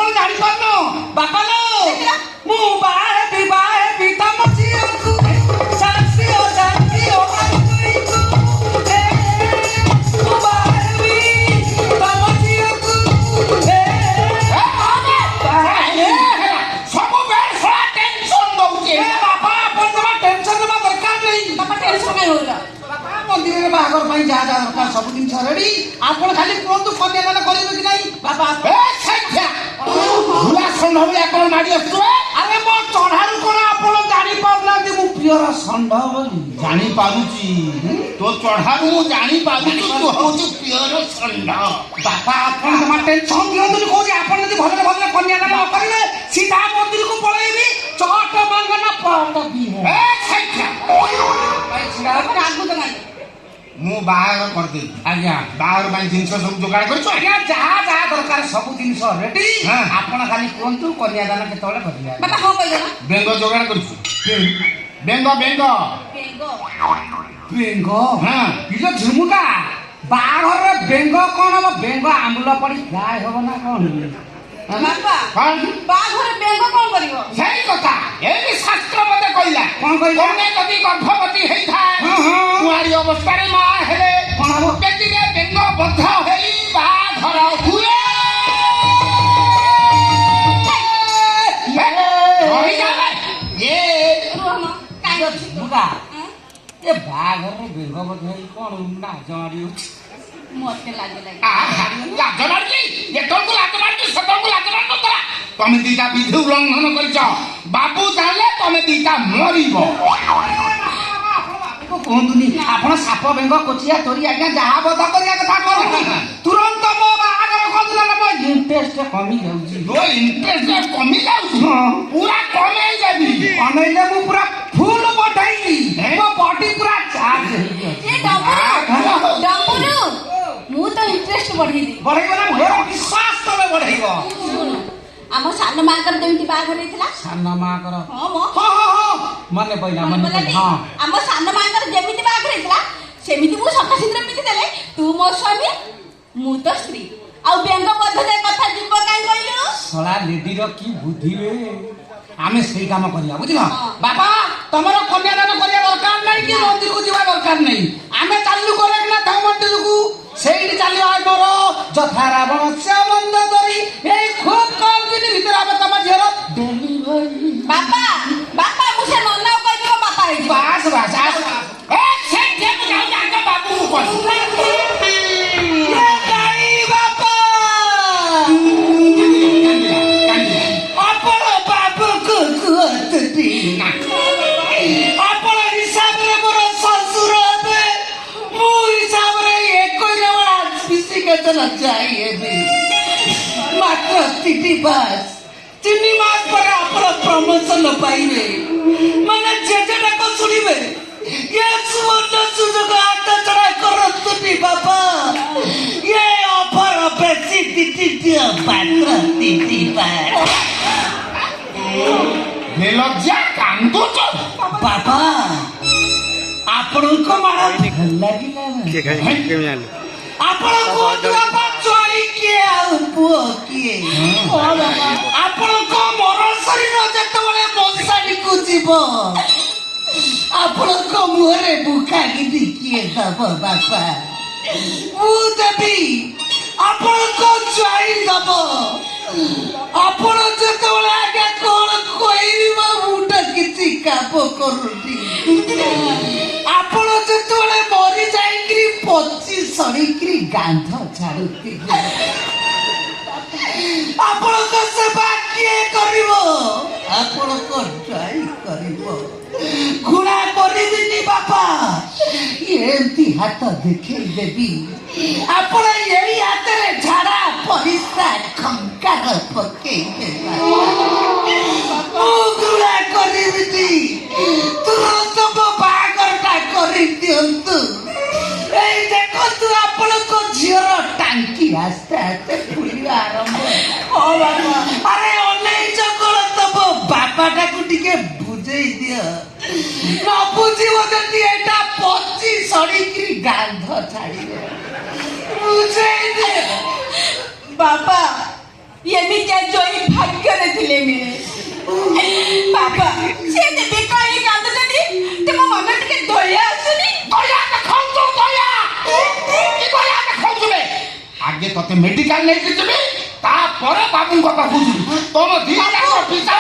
कौन जानी पानो बापा लो मु बाहे तम झियकु सासियो आकुइकु ए मु बाहे तम झियकु ए सब बेसा टेंशन दउचे बापा अपन तमा टेंशन मा दरकार नहीं बापा टेंशन नहीं होला बापा मंदिर रे बागर पई जा दरकार सब दिन रेडी आपण खाली कोंतु कन्यादान करिवे कि नहीं बापा ए छाइया भुला संभव आपण माडी असु अरे मो चढ़ारू कोन आपण जानि पाउना कि मु पियर संभव जानी पारुची तो चढ़ारू मु जानी पारुची तू होची पियर संभव बापा आपण तमा टेंशन दियंतु को जे आपण जदि भले भले कन्यादान करिवे सीधा मंदिर को पळेबी चट मंगना पड़ भी है ए छाइया भाई छिड़ा आगु त नहीं मु बाहर कर दे आज्ञा बाहर बाई जिंस सब जोगाड़ करछो आज्ञा जहा दरकार सब जिंस रेडी हाँ। आपण खाली कोंतु कन्यादान केतोले करिया बाबा हो गइल ना बेंग जोगाड़ करछु बेंग बेंगो हां इलो झुमुका बाहर रे बेंगो कोन अब बेंगो आंबुला पड़ी गाय होबो ना कोन बाबा हां बाघरे बेंग कोन करिवो सही कथा ए भी शास्त्र मते कइला कोन कइला कोने कदी गर्भवती हेई था हां हां कुआरी अवस्था रे मां हेले कोन हबो बेटी रे बेंग बद्ध हेई बाघर हुए रही जावे ये रोहन काई अछि झुमुका ए बाघर रे बेंगो बधई कोन ना जाड़ी मते लागे लाजनाड़ी ये तोंको लाजनाड़ी से तोंको लाजनाड़ी तोरा तमे दीटा विधि उल्लंघन करिछ बाबू जाने तमे दीटा मरिबो कोंदुनी आपण साप बेंगो कोचिया तोरी आज्ञा जहा बद करिया कथा कर तुरंत मो बागर कोंदुना न इंटरेस्ट कमी जाउची जो इंटरेस्ट कमी जाउछ पूरा कमे जाबी अनैले मु पूरा फुल बठाई मो बॉडी पूरा चार्ज ए डम्बरू मु तो इंटरेस्ट बढ़ेली बढ़ेगो ना मोर विश्वास तमे बढ़ेगो आम सान माकर जेमती बाघर हेतला सान माकर हां मो हां माने पहिला माने हां आम सान माकर जेमती बाघर हेतला सेमिति मु सका सिद्र मिति देले तू मो स्वामी मु तो स्त्री आ बेंग पद्धति कथा जीव काई कइलु सला लेडी रो की बुद्धि रे आमे सेही काम करिया बुझिलो बाबा तमरो कन्यादान करिया दरकार नै कि मंदिर को जीवा दरकार नै आमे चालू करे ना धम मंदिर को सेही चालू आय मोरो जथारा बनस्य बंद करी ए खूब कम दिन भीतर आबे तम झेरो डेलीवरी बापा बापा मुसे नन्ना कइलो बापा हे बास बास ए से जे जाऊ जाके बाबू को ये गाई बापा अपन बाबू को कुत दीना अपन हिसाब रे मोर ससुर बे मु हिसाब रे एक कोइले वाला पिसी के चला चाहिए भी मात्र तिटी बस 3 मास पर अपन प्रमोशन पाइबे माने जेजेटा को सुनिबे ये सुवर्ण सुजोग हाथ चढ़ा करतु नी बाबा ये ऑफर बेसी तिटी दिया पात्र तिटी पार बेलज्जा कांदो तो बाबा आपनको मारा भल लागिला के केमी आलु आपनको बाबा चोरी किए आउ पुओ किए आपनको मोर शरीर जेतबेले मसाड़ी को जीव ଆପଣଙ୍କ ମୁହଁରେ ବୁଖା ଗିରି କିଏ ଦବ ବାପା ମୁଁ ଦେବି ଆପଣଙ୍କ ଜ୍ୱାଇଁ ଦବ ଆପଣ ଯେତେବେଳେ ଆଜ୍ଞା କଣ କହିବି ମୋ ମୁଣ୍ଡ କିଛି କାମ କରୁନି ଆପଣ ଯେତେବେଳେ ମରି ଯାଇକିରି ପଚି ସରିକିରି ଗାନ୍ଧ ଛାଡୁଥିବେ ଆପଣଙ୍କ ସେବା କିଏ କରିବ ଆପଣଙ୍କ ଜ୍ୱାଇଁ କରିବ घुणा करिदिनी बापा एमती हाथ देखै देबी आपण एई हाथ रे झाड़ा परिस्रा खंकार पके देबा ओ घुणा करिदिनी तुरंत बागरटा करि दियंतु एई देखो तू आपण को झियर टांकी आस्ते आस्ते फुलिया आरंभ ओ बाबा अरे ओनै चकळ तब बापाटा को टिके बुझेई दियो न बुझिब जदि एटा पची सड़ीकि गांध छाड़िबे बुझेई दे बाबा एमितिया जोई ଦେଖିଲେ ମିଳେ ବାବା ସେ ଦେବେ କାହିଁ କାନ୍ଦୁଛନ୍ତି ତୁମ ମନ ଟିକେ ଦୟା ଆସୁନି ଦୟା ଦେଖାଉଛୁ ଦୟା କି ଦୟା ଦେଖାଉଛୁ ବେ ଆଗେ ତତେ ମେଡିକାଲ ନେଇକି ଯିବି ତାପରେ ବାବୁଙ୍କ ପାଖକୁ ଯିବି ତମ ଦି ଜଣ ପିତା